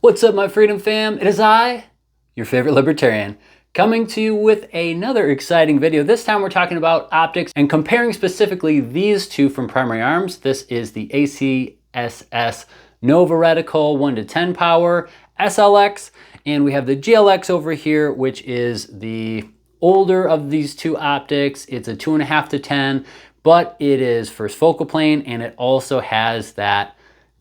What's up, my freedom fam? It is I, your favorite libertarian, coming to you with another exciting video. This time we're talking about optics and comparing specifically these two from Primary Arms. This is the ACSS Nova Reticle 1-10 power SLX, and we have the GLX over here, which is the older of these two optics. It's a 2.5-10, but it is first focal plane, and it also has that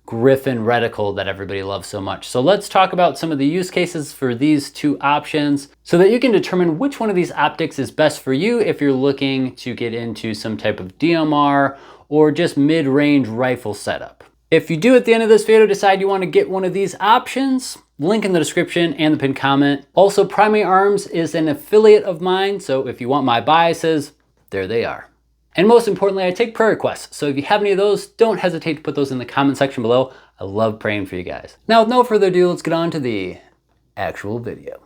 Griffin reticle that everybody loves so much. So let's talk about some of the use cases for these two options so that you can determine which one of these optics is best for you if you're looking to get into some type of DMR or just mid-range rifle setup. If you do at the end of this video decide you want to get one of these options, link in the description and the pinned comment. Also, Primary Arms is an affiliate of mine, so if you want my biases, there they are. And most importantly, I take prayer requests. So if you have any of those, don't hesitate to put those in the comment section below. I love praying for you guys. Now, with no further ado, let's get on to the actual video.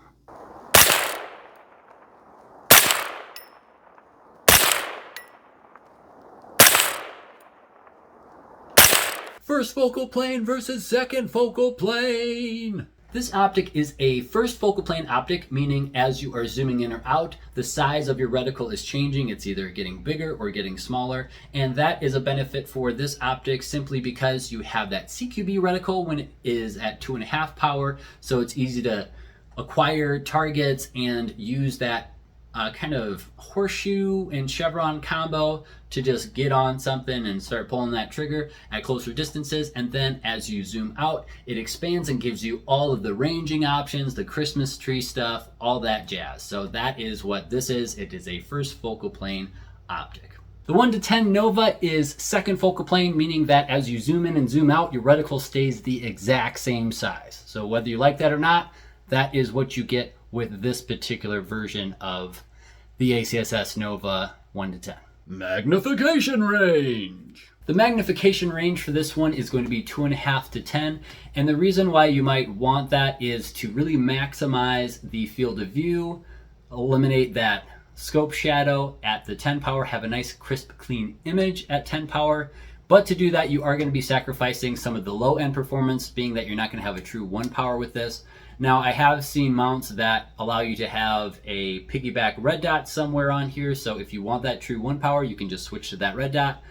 First focal plane versus second focal plane. This optic is a first focal plane optic, meaning as you are zooming in or out, the size of your reticle is changing. It's either getting bigger or getting smaller. And that is a benefit for this optic simply because you have that CQB reticle when it is at 2.5 power. So it's easy to acquire targets and use that kind of horseshoe and chevron combo to just get on something and start pulling that trigger at closer distances. And then as you zoom out, it expands and gives you all of the ranging options, the Christmas tree stuff, all that jazz. So that is what this is. It is a first focal plane optic. The 1-10 Nova is second focal plane, meaning that as you zoom in and zoom out, your reticle stays the exact same size. So whether you like that or not, that is what you get with this particular version of the ACSS Nova 1-10. Magnification range. The magnification range for this one is going to be 2.5 to 10. And the reason why you might want that is to really maximize the field of view, eliminate that scope shadow at the 10 power, have a nice crisp clean image at 10 power. But to do that, you are going to be sacrificing some of the low end performance, being that you're not going to have a true 1 power with this. Now, I have seen mounts that allow you to have a piggyback red dot somewhere on here. So if you want that true 1 power, you can just switch to that red dot.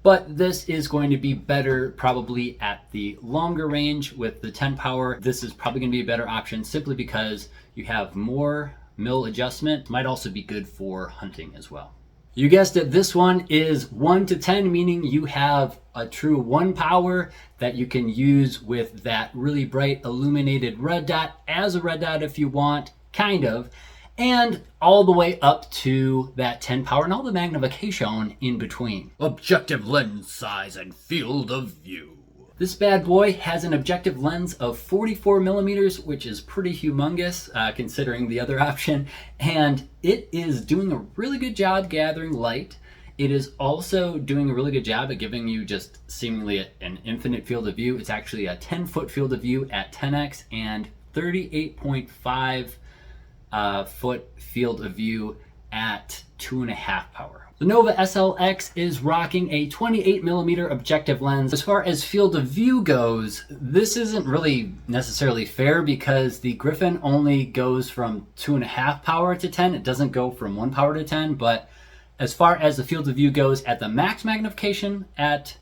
But this is going to be better probably at the longer range with the 10 power. This is probably going to be a better option simply because you have more mil adjustment. Might also be good for hunting as well. You guessed it, this one is 1-10, meaning you have a true 1 power that you can use with that really bright illuminated red dot as a red dot if you want, kind of, and all the way up to that 10 power and all the magnification in between. Objective lens size and field of view. This bad boy has an objective lens of 44 millimeters, which is pretty humongous considering the other option. And it is doing a really good job gathering light. It is also doing a really good job at giving you just seemingly an infinite field of view. It's actually a 10-foot field of view at 10x and 38.5 foot field of view at 2.5 power. The Nova SLX is rocking a 28 millimeter objective lens. As far as field of view goes, this isn't really necessarily fair because the Griffin only goes from 2.5 power to 10. It doesn't go from 1 power to 10, but as far as the field of view goes at the max magnification at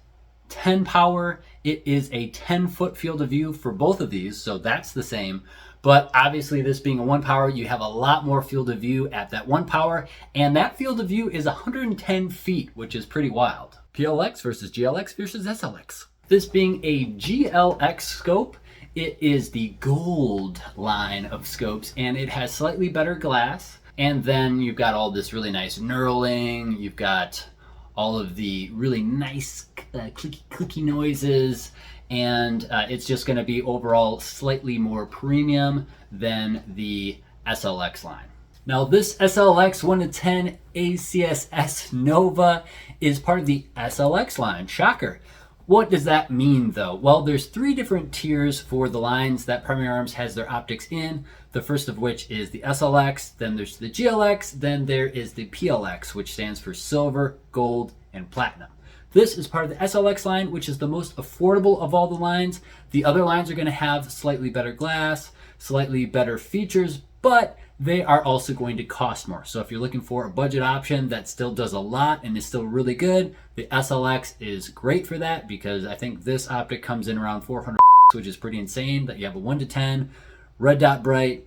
10 power, it is a 10-foot field of view for both of these, so that's the same. But obviously this being a 1 power, you have a lot more field of view at that 1 power, and that field of view is 110 feet, which is pretty wild. PLX versus GLX versus SLX. This being a GLX scope, it is the gold line of scopes, and it has slightly better glass. And then you've got all this really nice knurling, you've got all of the really nice clicky noises, and it's just going to be overall slightly more premium than the SLX line. Now this SLX 1-10 ACSS Nova is part of the SLX line. Shocker. What does that mean though? Well, there's 3 different tiers for the lines that Primary Arms has their optics in. The first of which is the SLX, then there's the GLX, then there is the PLX, which stands for silver, gold, and platinum. This is part of the SLX line, which is the most affordable of all the lines. The other lines are going to have slightly better glass, slightly better features, but they are also going to cost more. So if you're looking for a budget option that still does a lot and is still really good, the SLX is great for that, because I think this optic comes in around 400, which is pretty insane, that you have a 1-to-10, red dot bright.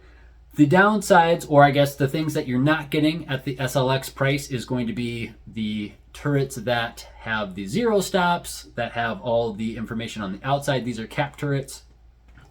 The downsides, or I guess the things that you're not getting at the SLX price, is going to be the turrets that have the zero stops, that have all the information on the outside. These are cap turrets.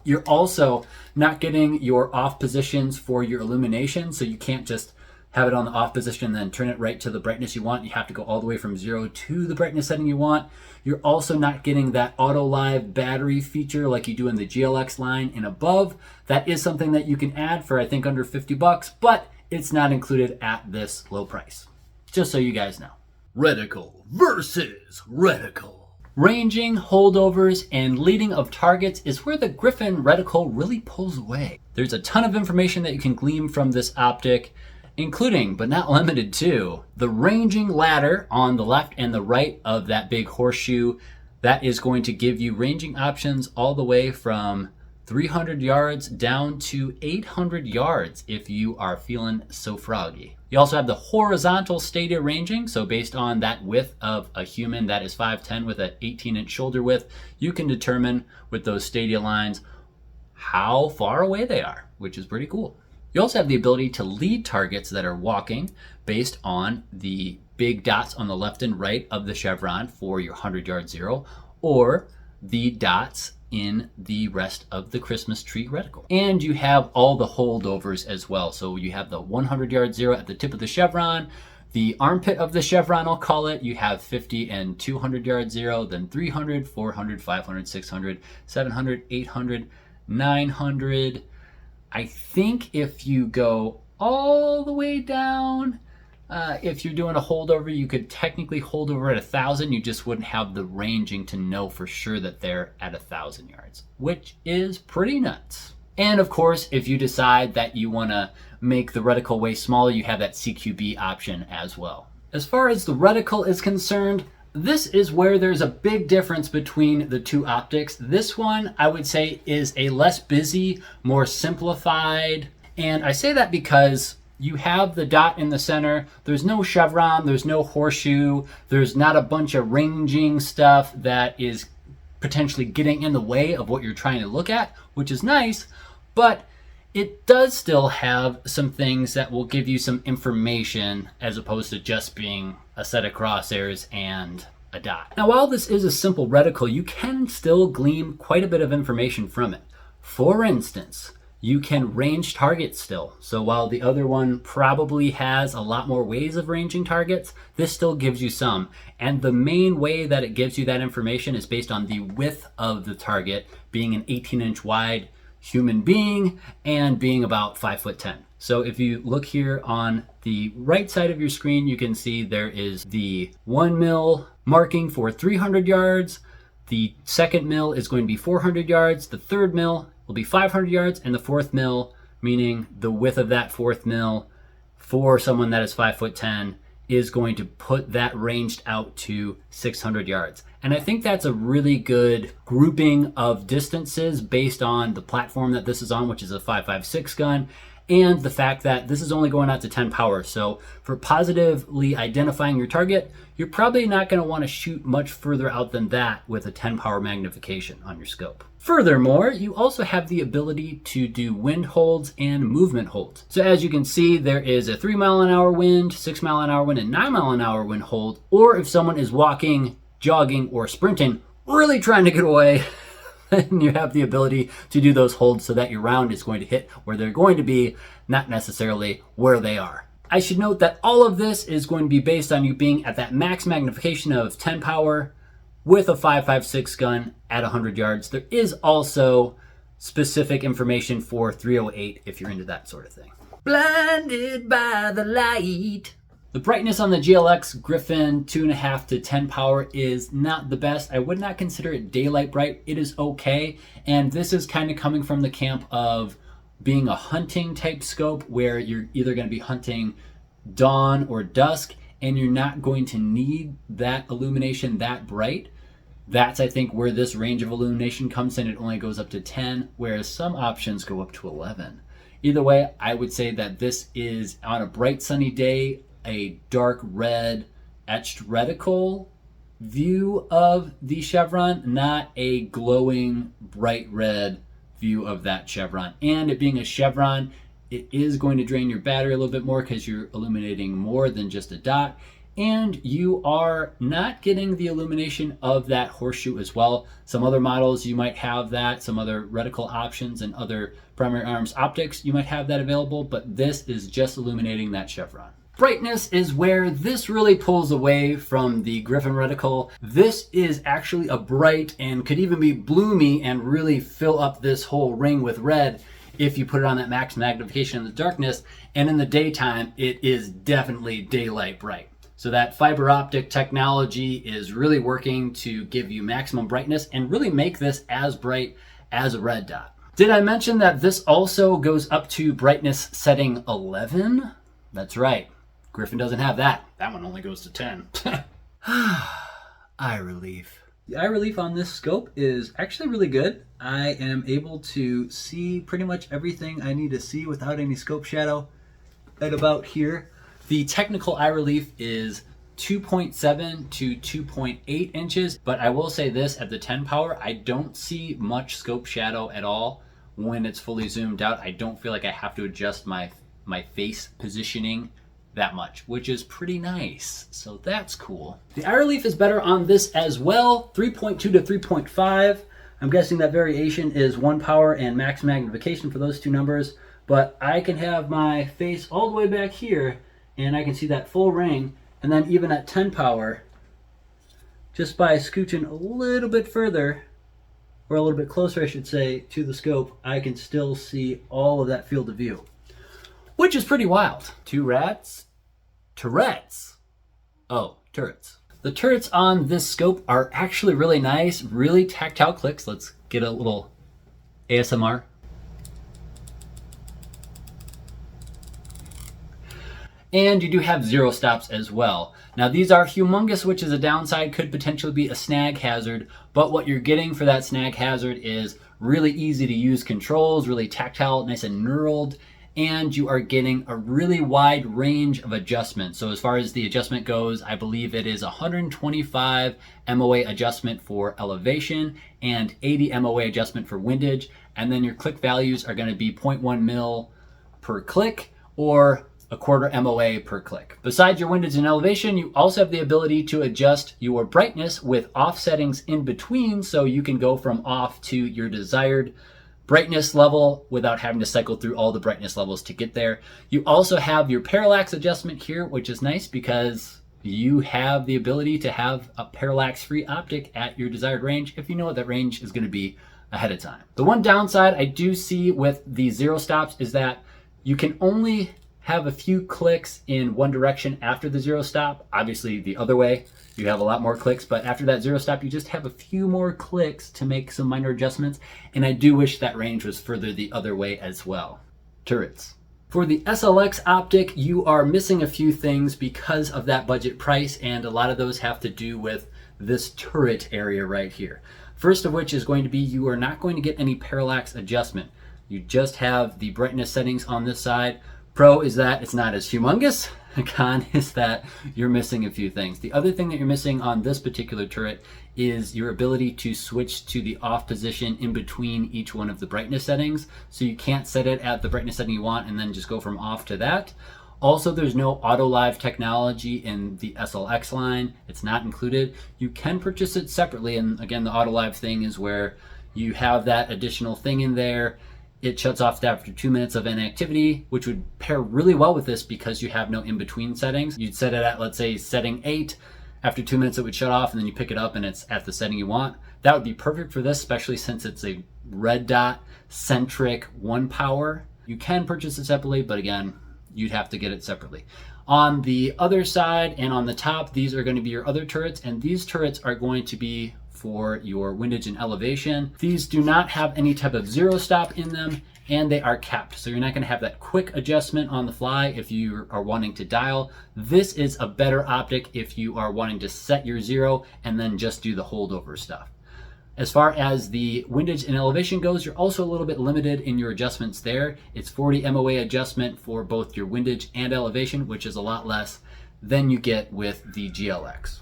You're also not getting your off positions for your illumination, so you can't just have it on the off position and then turn it right to the brightness you want. You have to go all the way from 0 to the brightness setting you want. You're also not getting that auto live battery feature like you do in the GLX line and above. That is something that you can add for, I think, under $50, but it's not included at this low price. Just so you guys know. Reticle versus Reticle. Ranging, holdovers, and leading of targets is where the Griffin reticle really pulls away. There's a ton of information that you can glean from this optic, including, but not limited to, the ranging ladder on the left and the right of that big horseshoe. That is going to give you ranging options all the way from 300 yards down to 800 yards if you are feeling so froggy. You also have the horizontal stadia ranging, so based on that width of a human that is 5'10" with an 18-inch shoulder width, you can determine with those stadia lines how far away they are, which is pretty cool. You also have the ability to lead targets that are walking based on the big dots on the left and right of the chevron for your 100-yard zero, or the dots in the rest of the Christmas tree reticle. And you have all the holdovers as well. So you have the 100-yard zero at the tip of the chevron, the armpit of the chevron, I'll call it. You have 50 and 200-yard zero, then 300, 400, 500, 600, 700, 800, 900. I think if you go all the way down, if you're doing a holdover, you could technically hold over at 1,000. You just wouldn't have the ranging to know for sure that they're at 1,000 yards, which is pretty nuts. And of course, if you decide that you want to make the reticle way smaller, you have that CQB option as well. As far as the reticle is concerned, this is where there's a big difference between the two optics. This one, I would say, is a less busy, more simplified. And I say that because you have the dot in the center. There's no chevron, there's no horseshoe, there's not a bunch of ranging stuff that is potentially getting in the way of what you're trying to look at, which is nice, but it does still have some things that will give you some information as opposed to just being a set of crosshairs and a dot. Now, while this is a simple reticle, you can still glean quite a bit of information from it. For instance, you can range targets still. So while the other one probably has a lot more ways of ranging targets, this still gives you some. And the main way that it gives you that information is based on the width of the target being an 18-inch wide human being and being about 5'10". So if you look here on the right side of your screen, you can see there is the 1 mil marking for 300 yards. The second mil is going to be 400 yards. The third mil will be 500 yards, and the fourth mil, meaning the width of that fourth mil for someone that is 5'10", is going to put that ranged out to 600 yards. And I think that's a really good grouping of distances based on the platform that this is on, which is a 5.56 gun, and the fact that this is only going out to 10 power. So for positively identifying your target, you're probably not going to want to shoot much further out than that with a 10 power magnification on your scope. Furthermore, you also have the ability to do wind holds and movement holds. So as you can see, there is a 3-mile-an-hour wind, 6-mile-an-hour wind, and 9-mile-an-hour wind hold. Or if someone is walking, jogging, or sprinting, really trying to get away, then you have the ability to do those holds so that your round is going to hit where they're going to be, not necessarily where they are. I should note that all of this is going to be based on you being at that max magnification of 10 power with a 5.56 gun at 100 yards. There is also specific information for 308 if you're into that sort of thing. Blinded by the light. The brightness on the GLX Griffin 2.5 to 10 power is not the best. I would not consider it daylight bright. It is okay. And this is kind of coming from the camp of being a hunting type scope where you're either going to be hunting dawn or dusk. and you're not going to need that illumination that bright, that's, I think, where this range of illumination comes in. It only goes up to 10, whereas some options go up to 11. Either way, I would say that this is, on a bright sunny day, a dark red etched reticle view of the chevron, not a glowing bright red view of that chevron. And it being a chevron, it is going to drain your battery a little bit more because you're illuminating more than just a dot, and you are not getting the illumination of that horseshoe as well. Some other models you might have that, some other reticle options and other primary arms optics you might have that available, but this is just illuminating that chevron. Brightness is where this really pulls away from the Griffin reticle. This is actually a bright and could even be bloomy and really fill up this whole ring with red if you put it on that max magnification in the darkness, and in the daytime it is definitely daylight bright. So that fiber optic technology is really working to give you maximum brightness and really make this as bright as a red dot. Did I mention that this also goes up to brightness setting 11? That's right. Griffin doesn't have that. That one only goes to 10. Eye relief. The eye relief on this scope is actually really good. I am able to see pretty much everything I need to see without any scope shadow at about here. The technical eye relief is 2.7 to 2.8 inches, but I will say this, at the 10 power, I don't see much scope shadow at all when it's fully zoomed out. I don't feel like I have to adjust my face positioning that much, which is pretty nice. So that's cool. The eye relief is better on this as well, 3.2 to 3.5. I'm guessing that variation is 1 power and max magnification for those two numbers, but I can have my face all the way back here and I can see that full ring, and then even at 10 power, just by scooching a little bit further, or a little bit closer I should say, to the scope, I can still see all of that field of view, which is pretty wild. Two rats? Tourette's. Oh, turrets. The turrets on this scope are actually really nice, really tactile clicks. Let's get a little ASMR. And you do have zero stops as well. Now these are humongous, which is a downside, could potentially be a snag hazard, but what you're getting for that snag hazard is really easy to use controls, really tactile, nice and knurled, and you are getting a really wide range of adjustment. So as far as the adjustment goes, I believe it is 125 MOA adjustment for elevation and 80 MOA adjustment for windage, and then your click values are going to be 0.1 mil per click or a quarter MOA per click. Besides your windage and elevation, you also have the ability to adjust your brightness with off settings in between, so you can go from off to your desired brightness level without having to cycle through all the brightness levels to get there. You also have your parallax adjustment here, which is nice because you have the ability to have a parallax-free optic at your desired range if you know what that range is going to be ahead of time. The one downside I do see with the zero stops is that you can only have a few clicks in one direction after the zero stop. Obviously the other way you have a lot more clicks, but after that zero stop you just have a few more clicks to make some minor adjustments, and I do wish that range was further the other way as well. Turrets. For the SLX optic, you are missing a few things because of that budget price, and a lot of those have to do with this turret area right here. First of which is going to be, you are not going to get any parallax adjustment. You just have the brightness settings on this side. Pro is that it's not as humongous. Con is that you're missing a few things. The other thing that you're missing on this particular turret is your ability to switch to the off position in between each one of the brightness settings. So you can't set it at the brightness setting you want and then just go from off to that. Also, there's no auto live technology in the SLX line. It's not included. You can purchase it separately, and again, the auto live thing is where you have that additional thing in there. It shuts off after 2 minutes of inactivity, which would pair really well with this because you have no in-between settings. You'd set it at, let's say, setting 8. After 2 minutes it would shut off, and then you pick it up and it's at the setting you want. That would be perfect for this, especially since it's a red dot centric 1 power. You can purchase it separately, but again, you'd have to get it separately. On the other side and on the top, these are going to be your other turrets, and these turrets are going to be for your windage and elevation. These do not have any type of zero stop in them, and they are capped. So you're not going to have that quick adjustment on the fly if you are wanting to dial. This is a better optic if you are wanting to set your zero and then just do the holdover stuff. As far as the windage and elevation goes, you're also a little bit limited in your adjustments there. It's 40 MOA adjustment for both your windage and elevation, which is a lot less than you get with the GLX.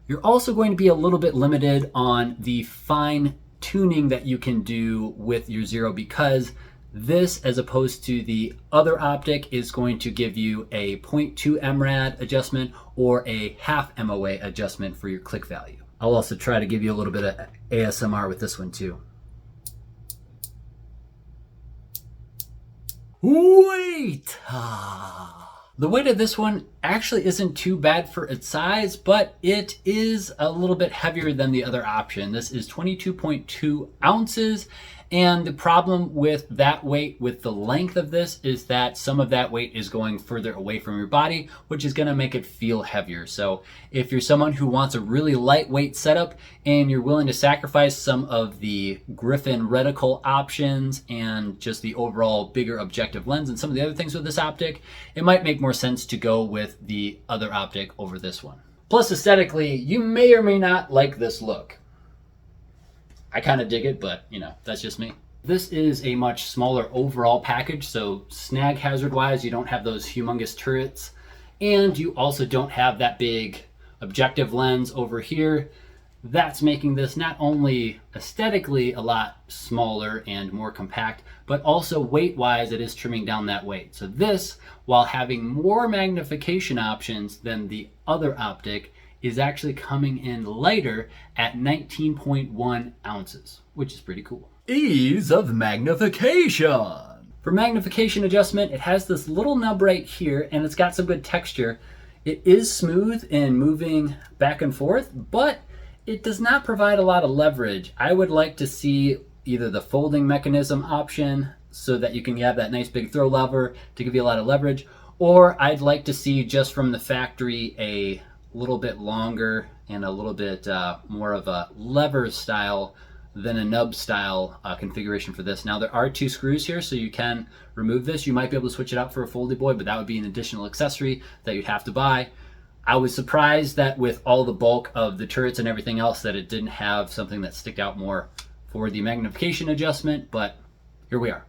You're also going to be a little bit limited on the fine tuning that you can do with your zero, because this, as opposed to the other optic, is going to give you a 0.2 MRAD adjustment or a half MOA adjustment for your click value. I'll also try to give you a little bit of ASMR with this one too. Wait! The weight of this one actually isn't too bad for its size, but it is a little bit heavier than the other option. This is 22.2 ounces. And the problem with that weight, with the length of this, is that some of that weight is going further away from your body, which is going to make it feel heavier. So if you're someone who wants a really lightweight setup and you're willing to sacrifice some of the Griffin reticle options and just the overall bigger objective lens and some of the other things with this optic, it might make more sense to go with the other optic over this one. Plus, aesthetically, you may or may not like this look. I kind of dig it, but you know, that's just me. This is a much smaller overall package, so snag hazard wise, you don't have those humongous turrets, and you also don't have that big objective lens over here. That's making this not only aesthetically a lot smaller and more compact, but also weight wise, it is trimming down that weight. So this, while having more magnification options than the other optic, is actually coming in lighter at 19.1 ounces, which is pretty cool. Ease of magnification. For magnification adjustment, it has this little nub right here, and it's got some good texture. It is smooth in moving back and forth, but it does not provide a lot of leverage. I would like to see either the folding mechanism option so that you can have that nice big throw lever to give you a lot of leverage, or I'd like to see just from the factory a little bit longer and a little bit more of a lever style than a nub style configuration for this. Now there are 2 screws here, so you can remove this. You might be able to switch it out for a foldy boy, but that would be an additional accessory that you'd have to buy. I was surprised that with all the bulk of the turrets and everything else that it didn't have something that sticked out more for the magnification adjustment, but here we are.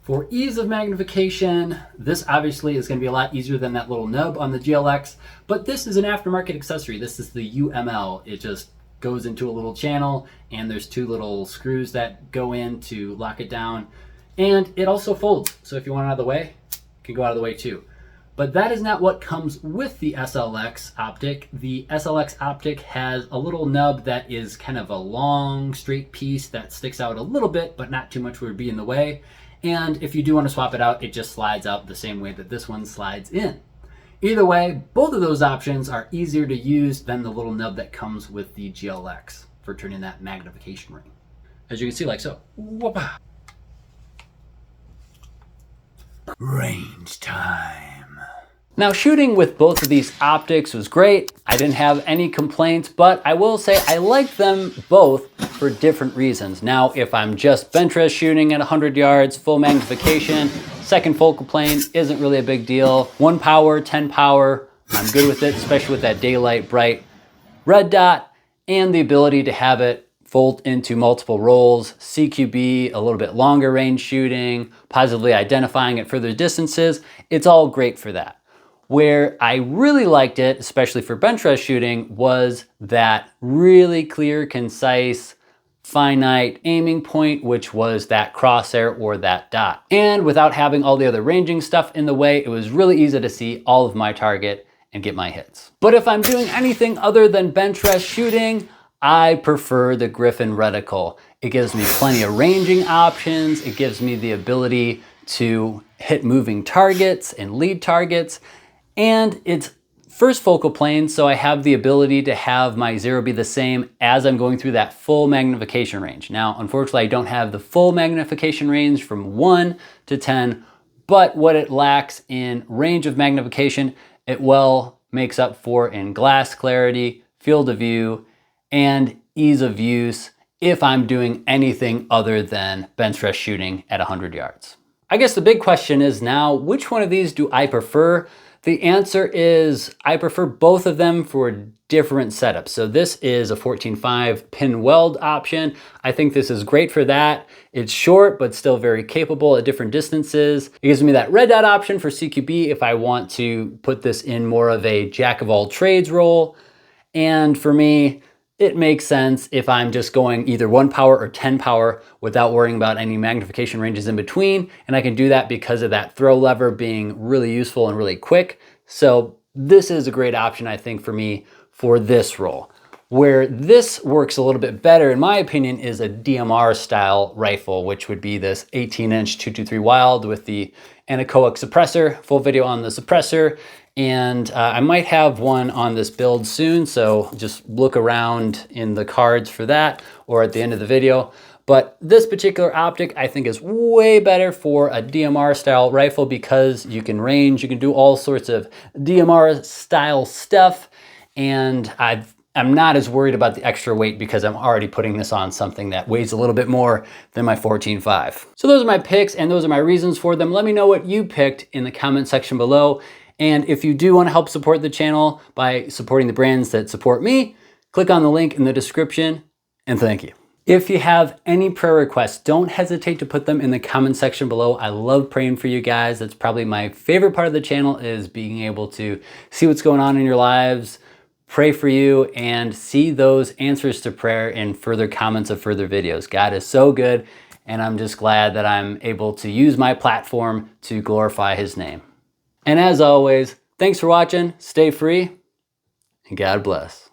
For ease of magnification, this obviously is going to be a lot easier than that little nub on the GLX, but this is an aftermarket accessory. This is the UML. It just goes into a little channel, and there's 2 little screws that go in to lock it down, and it also folds. So if you want it out of the way, it can go out of the way too. But that is not what comes with the SLX optic. The SLX optic has a little nub that is kind of a long, straight piece that sticks out a little bit, but not too much where it would be in the way. And if you do want to swap it out, it just slides out the same way that this one slides in. Either way, both of those options are easier to use than the little nub that comes with the GLX for turning that magnification ring. As you can see, like so. Whoop-ah. Range time. Now, shooting with both of these optics was great. I didn't have any complaints, but I will say I like them both for different reasons. Now, if I'm just bench rest shooting at 100 yards, full magnification, second focal plane isn't really a big deal. 1 power, 10 power, I'm good with it, especially with that daylight bright red dot and the ability to have it fold into multiple rolls, CQB, a little bit longer range shooting, positively identifying at further distances. It's all great for that. Where I really liked it, especially for bench rest shooting, was that really clear, concise, finite aiming point, which was that crosshair or that dot. And without having all the other ranging stuff in the way, it was really easy to see all of my target and get my hits. But if I'm doing anything other than bench rest shooting, I prefer the Griffin reticle. It gives me plenty of ranging options. It gives me the ability to hit moving targets and lead targets. And it's first focal plane, so I have the ability to have my zero be the same as I'm going through that full magnification range. Now, unfortunately, I don't have the full magnification range from 1 to 10, but what it lacks in range of magnification, it well makes up for in glass clarity, field of view, and ease of use if I'm doing anything other than bench press shooting at 100 yards. I guess the big question is now, which one of these do I prefer? The answer is I prefer both of them for different setups. So this is a 14.5 pin weld option. I think this is great for that. It's short, but still very capable at different distances. It gives me that red dot option for CQB if I want to put this in more of a jack of all trades role. And for me, it makes sense if I'm just going either 1 power or 10 power without worrying about any magnification ranges in between. And I can do that because of that throw lever being really useful and really quick. So this is a great option, I think, for me for this role. Where this works a little bit better, in my opinion, is a DMR style rifle, which would be this 18-inch 223 Wild with the anechoic suppressor. Full video on the suppressor. And I might have one on this build soon, so just look around in the cards for that or at the end of the video. But this particular optic I think is way better for a DMR style rifle because you can range, you can do all sorts of DMR style stuff, and I'm not as worried about the extra weight because I'm already putting this on something that weighs a little bit more than my 14.5. So those are my picks and those are my reasons for them. Let me know what you picked in the comment section below. And if you do want to help support the channel by supporting the brands that support me, click on the link in the description, and thank you. If you have any prayer requests, don't hesitate to put them in the comment section below. I love praying for you guys. That's probably my favorite part of the channel, is being able to see what's going on in your lives, pray for you, and see those answers to prayer in further comments of further videos. God is so good, and I'm just glad that I'm able to use my platform to glorify His name. And as always, thanks for watching, stay free, and God bless.